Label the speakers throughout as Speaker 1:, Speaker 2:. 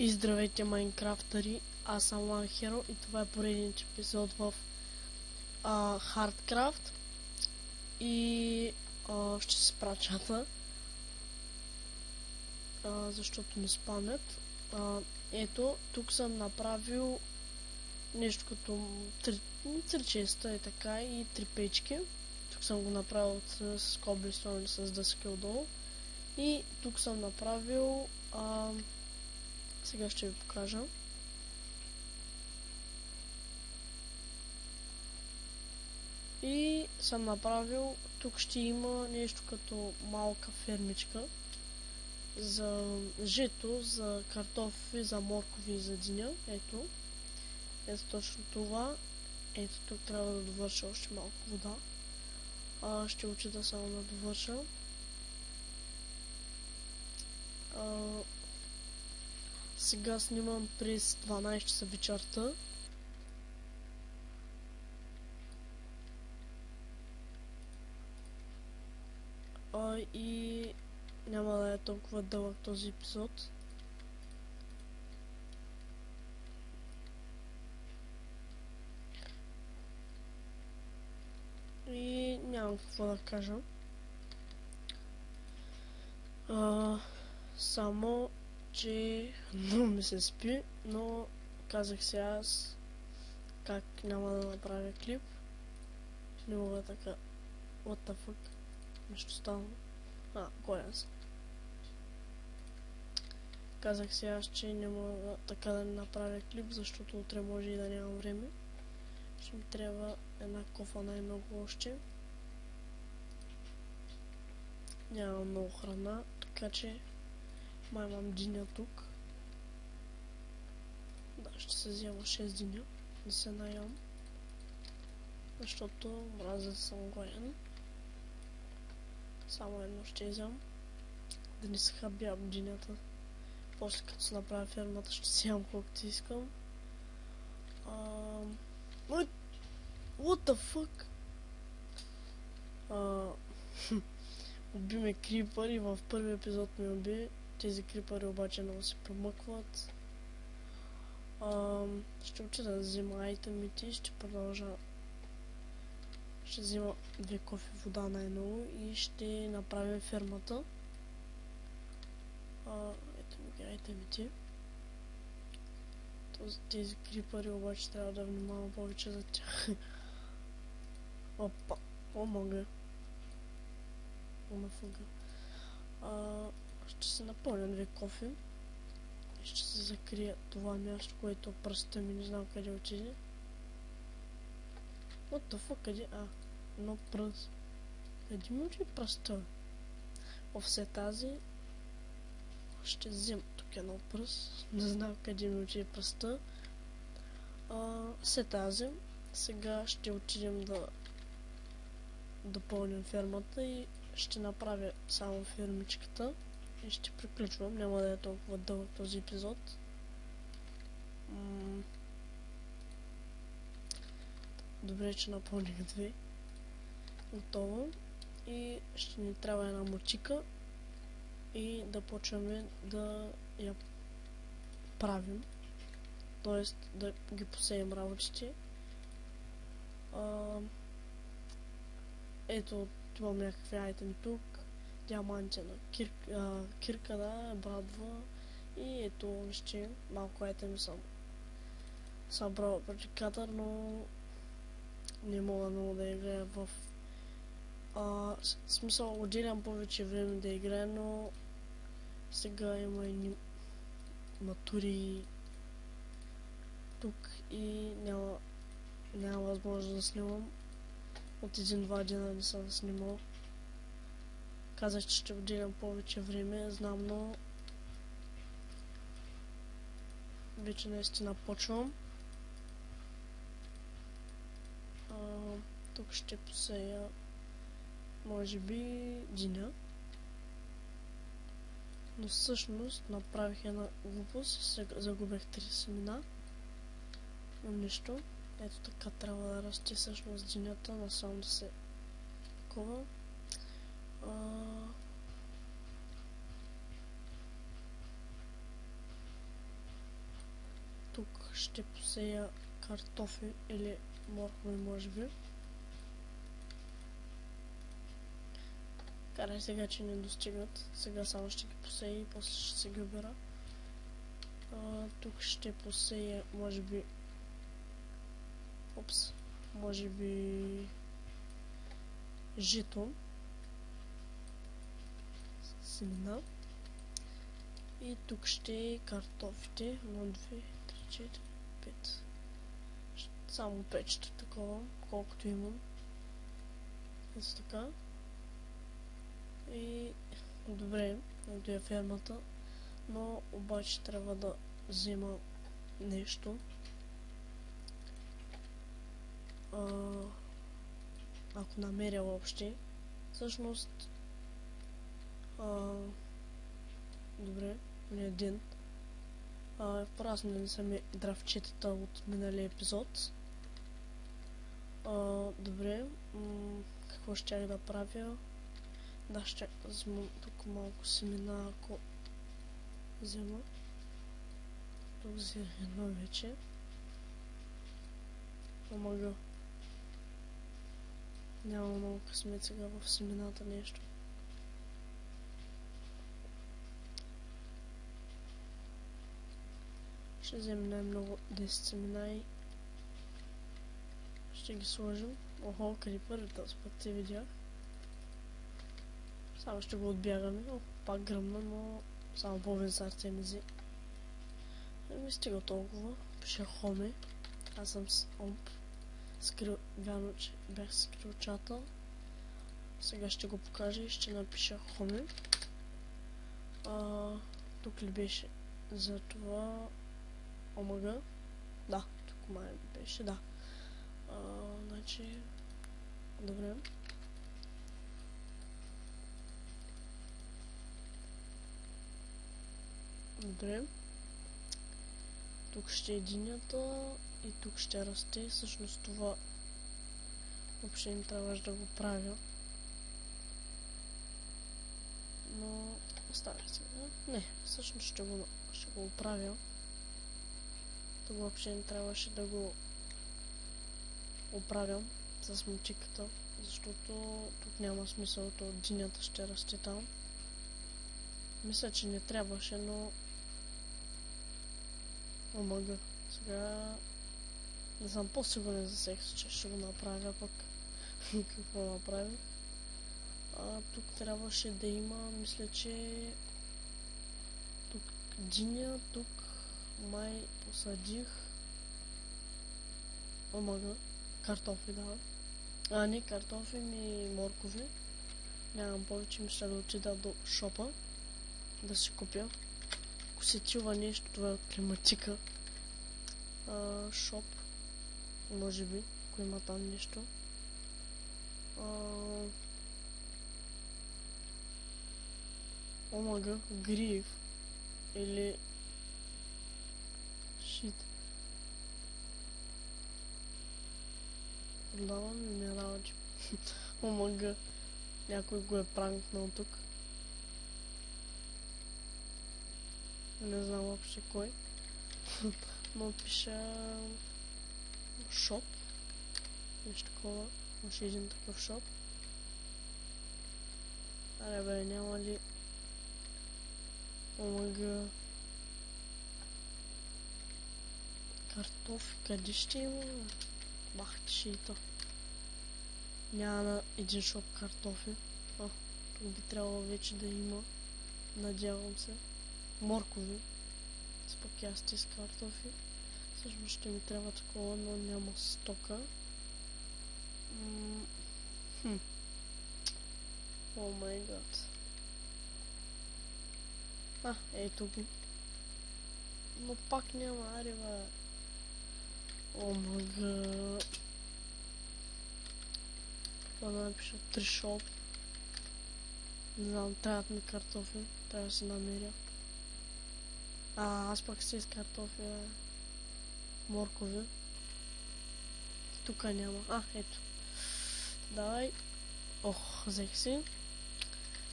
Speaker 1: И здравейте, майнкрафтъри! Аз съм OneHero и това е поредният епизод в Hardcraft и ще се спра чата, защото не спамят. Ето, тук съм направил нещо като 3 честа и така и 3 печки. Тук съм го направил с коблестон и с дъски отдолу. И тук съм направил сега ще ви покажа. И съм направил, тук ще има нещо като малка фермичка за жито, за картофи, за моркови и за диня. Ето точно това. Ето тук трябва да довърша още малко вода. Ще учита само да довърша. Сега снимам през 12 часа вечерта. И няма да е толкова дълъг този епизод. И нямам какво да кажа. Само че много ми се спи, но казах се аз как няма да направя клип. Не мога така. What the fuck? Нещо стана. Голян съм. Казах се аз, че не мога така да не направя клип, защото утре може и да нямам време. Ще ми трябва една кофа най-много още. Нямам много храна, така че май имам диня тук. Да, ще се взема 6 диня, да се наям. Защото мразя съм гладен. Само едно ще взем. Да не се хабявам динята. После като се направя фермата ще си ям колкото искам. What the fuck? Уби ме крипър и в първи епизод ме уби. Тези крипъри обаче много се промъкват. Ще уча да взема айтемите и ще продължа. Ще взема 2 кофи вода най-ново и ще направим фермата. Ето ми ги айтемите. Тези крипъри обаче трябва да внимавам повече за тях. Опа, мога. Ще се напълня 2 кофи. И ще се закрия това място, което пръста ми не знам къде отиде. What the fuck, къде? Едно пръст. Къде ми отиде пръста? Все тази. Ще взема тук едно пръст. Не знам къде ми отиде пръста. Все тази. Сега ще отидем да допълним фермата и ще направя само фермичката и ще приключвам. Няма да е толкова дълъг този епизод. Добре, че напълних 2. Готово. И ще ни трябва една мотика и да почваме да я правим. Тоест да ги посеем работите. Ето, имам някакви айтеми тук. Диаманти на кирка, да, брадва. И ето, вижте, малко айтеми съм събрал предикатър, но не мога много да играя в смисъл, отделям повече време да играя, но сега има и матури тук и няма възможност да снимам. От 1-2 дена не съм снимал. Казах, че ще отделям повече време, знам, но вече наистина почвам. Тук ще посея може би диня. Но всъщност направих една глупост, загубих 3 семена. Но нищо. Ето така трябва да расте всъщност динята, насам да се такова. ще посея картофи или моркови, може би. Карай сега, че не достигат. Сега само ще ги посея и после ще се ги обера. Тук ще посея, може би... може би... жито. Семена. И тук ще картофите. 1, 2, 3, 4, 5. Само 5 ще такова, колкото имам. Ето така. И добре, ето е фермата. Но обаче трябва да взема нещо. Ако намеря въобще. Всъщност... добре, не един. Празнали са ми драфчетата от миналия епизод. Добре, какво щях да правя? Да, ще взема тук малко семена, ако взема. Тук взема едно вече. Омага. Няма много късмет сега в семената нещо. Ще вземем най-много 10 семена и ще ги сложим. Охо, крипър, този път те видях. Само ще го отбягаме. Пак гръмна, но само половин сърце ми взе. Не ми стига толкова. Пише хоме. Аз съм с омп. Вярно, че бях скрил чата. Сега ще го покажа и ще напиша хоме. Тук ли беше? За това... омага. Да, тук май беше, да. Значи... добре. Добре. Тук ще е динята и тук ще расте. Всъщност това въобще не трябваше да го правя. Но оставя се. Не, всъщност ще го оправя. Тук въобще не трябваше да го оправям с мотиката, защото тук няма смисъл, то динята ще расте там. Мисля, че не трябваше, но омага. Сега не съм по-сигурен за секс, че ще го направя, пък какво направих. Тук трябваше да има, мисля, че тук диня, тук май посадих омага, картофи, да. Не картофи, ми моркови. Нямам повече, мисля да отида до шопа да си купя. Ако се чува нещо, това е климатика. Шоп, може би, ако има там нещо. Омага, гриев или шит. Продавам и ми работи. Омага, някой го е пранкнал тук. Не знам въобще кой. Но пиша шоп. Нещо такова. Може един такъв шоп. Аре бе, няма ли омага картофи? Къде ще има? Бах ти шиито. Няма на един шоп картофи. Тук би трябвало вече да има. Надявам се. Моркови. Спокясти с картофи. Всъщност ще ми трябва такова, но няма стока. О май гад. Ето го. Но пак няма, аре бе. О май гад. Това да напиша 3 шоп. Не знам, трябват ми картофи. Трябва да се намеря. Аз пак си с картофи. Моркови. Тук няма. Ето. Давай. Взех си.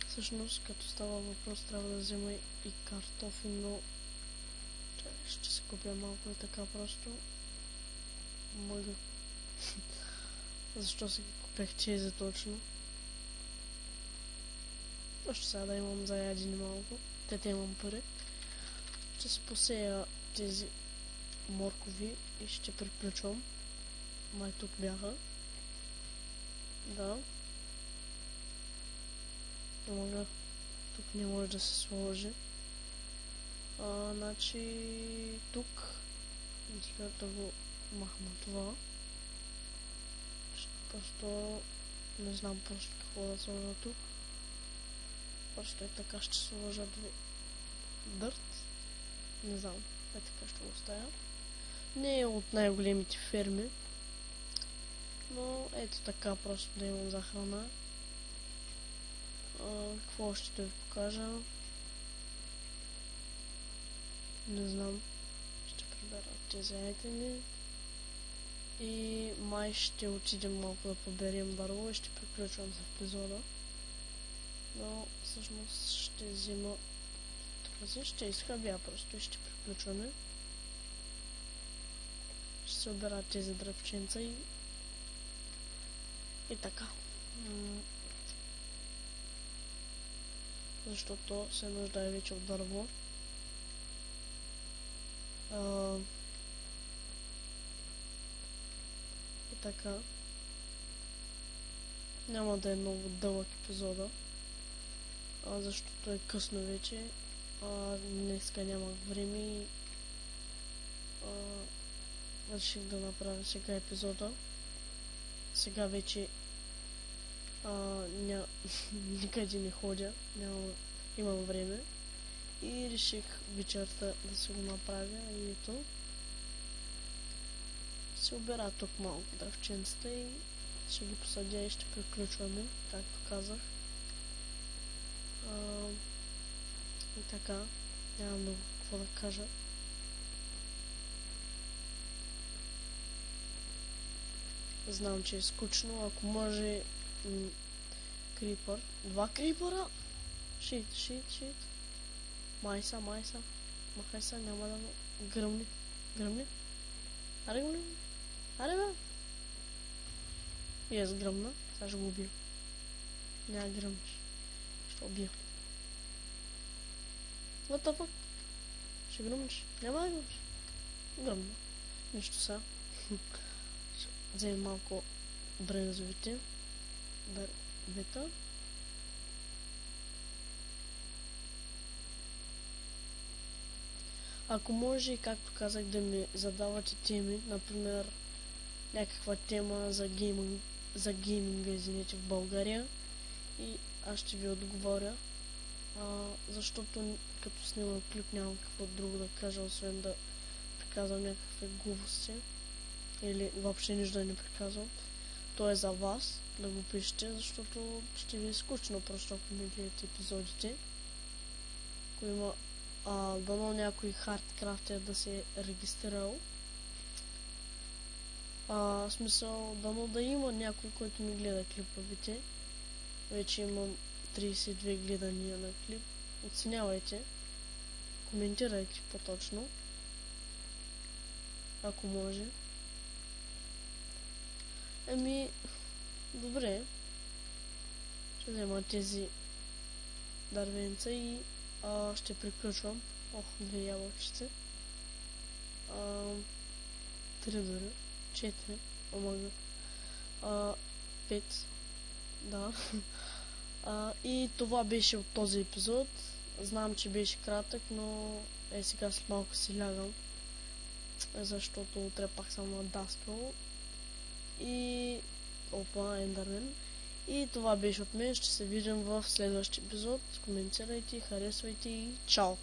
Speaker 1: Всъщност, като става въпрос, трябва да взема и картофи, но... ще се купя малко и така просто. Мога. Защо си купех чези точно? Още сега да имам за ядене малко. Те имам пари. Ще се посея тези моркови и ще приключвам. Май тук бяха. Да. Мога. Тук не може да се сложи. Значи тук мисля да го махна това. Просто не знам просто какво да сложа тук. Просто е така ще сложа дърт. Не знам. Е така ще го оставя. Не е от най-големите ферми. Но ето така просто да имам за храна. Какво ще ви покажа? Не знам. Ще прибера тези айтеми. И май ще отидем малко да поберем дърво и ще приключвам с епизода. Но всъщност ще взема така ще изхъбя просто и ще приключваме. Ще се обера тези дръвченца и така. Защото се нуждае вече от дърво. И така. Няма да е много дълъг епизода. Защото е късно вече. Днеска нямах време и реших да направя сега епизода. Сега вече никъде не ходя, имам време и реших вечерта да си го направя и ето. Се обера тук малко дръвченцата и ще ги посадя и ще приключваме, както казах. И така, няма много какво да кажа. Знам, че е скучно, ако може крипър. 2 крипъра? Шит. Майса. Махай са, няма да гръмни. Аре го ли? Аре бе! И аз гръмна, сега ще го убия. Няма гръмнеш. Ще убия. What the fuck? Ще гръмнеш? Няма да гръмнеш. Гръмна. Нищо сега. Вземем малко брензовите дървета. Ако може, както казах, да ми задавате теми, например някаква тема за гейминга, извинете, в България, и аз ще ви отговоря, защото като снимам клип нямам какво друго да кажа, освен да приказвам някакви глупости. Или въобще нищо да не приказвам. То е за вас да го пишете, защото ще ви е скучно просто ако не гледате епизодите. Ако има дано някой хардкрафтер да се е регистрирал. Смисъл, дано да има някой, който ми гледа клиповете. Вече имам 32 гледания на клип. Оценявайте. Коментирайте по-точно. Ако може. Добре. Ще взема тези дървенца и ще приключвам. 2 ябълчици. 3 дори. 4. Омага. 5. Да. И това беше от този епизод. Знам, че беше кратък, но сега след малко си лягам. Защото утре пак съм на Даспел. И Ендърмен. И това беше от мен. Ще се видим в следващия епизод. Коментирайте, харесвайте и чао!